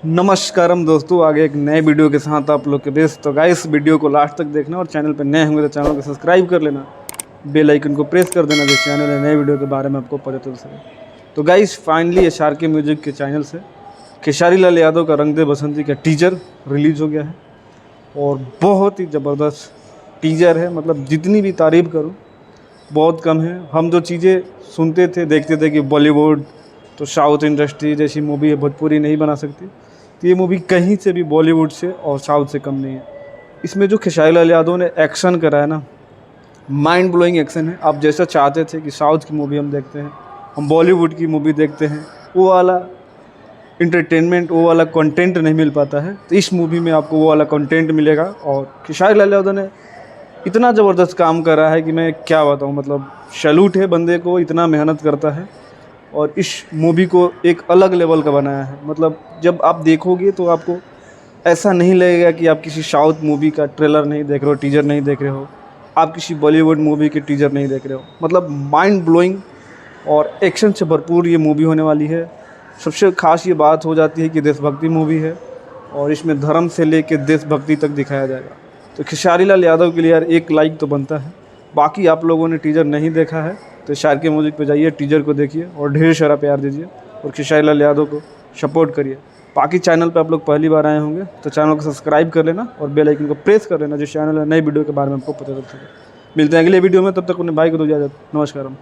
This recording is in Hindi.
नमस्कारम दोस्तों, आगे एक नए वीडियो के साथ आप लोग के बेस। तो गाइस, वीडियो को लास्ट तक देखना और चैनल पर नए होंगे तो चैनल को सब्सक्राइब कर लेना, बेल आइकन को प्रेस कर देना जिस चैनल है नए वीडियो के बारे में आपको पता चल सके। तो गाइस, फाइनली SRK म्यूजिक के चैनल से खेसारी लाल यादव का रंग दे बसंती का टीजर रिलीज़ हो गया है और बहुत ही ज़बरदस्त टीजर है। मतलब जितनी भी तारीफ़ करूँ बहुत कम है। हम जो चीज़ें सुनते थे, देखते थे कि बॉलीवुड तो साउथ इंडस्ट्री जैसी मूवी है, भोजपुरी नहीं बना सकती, तो ये मूवी कहीं से भी बॉलीवुड से और साउथ से कम नहीं है। इसमें जो खेसारी लाल यादव ने एक्शन करा है ना, माइंड ब्लोइंग एक्शन है। आप जैसा चाहते थे कि साउथ की मूवी हम देखते हैं, हम बॉलीवुड की मूवी देखते हैं, वो वाला इंटरटेनमेंट, वो वाला कंटेंट नहीं मिल पाता है। तो इस मूवी में आपको वो वाला कंटेंट मिलेगा और खेसारी लाल यादव ने इतना ज़बरदस्त काम करा है कि मैं क्या बताऊँ। मतलब सैल्यूट है बंदे को, इतना मेहनत करता है और इस मूवी को एक अलग लेवल का बनाया है। मतलब जब आप देखोगे तो आपको ऐसा नहीं लगेगा कि आप किसी साउथ मूवी का ट्रेलर नहीं देख रहे हो, टीजर नहीं देख रहे हो, आप किसी बॉलीवुड मूवी के टीजर नहीं देख रहे हो। मतलब माइंड ब्लोइंग और एक्शन से भरपूर ये मूवी होने वाली है। सबसे ख़ास ये बात हो जाती है कि देशभक्ति मूवी है और इसमें धर्म से लेकर देशभक्ति तक दिखाया जाएगा। तो खेसारी लाल यादव के लिए यार एक लाइक तो बनता है। बाकी आप लोगों ने टीजर नहीं देखा है तो SRK म्यूजिक पे जाइए, टीजर को देखिए और ढेर सारा प्यार दीजिए और खेसारी लाल यादव को सपोर्ट करिए। बाकी चैनल पे आप लोग पहली बार आए होंगे तो चैनल को सब्सक्राइब कर लेना और बेल आइकन को प्रेस कर लेना जिस चैनल है नई वीडियो के बारे में आपको पता चल सके। मिलते हैं अगले वीडियो में, तब तक अपने भाई को दो इजाज़त। नमस्कार।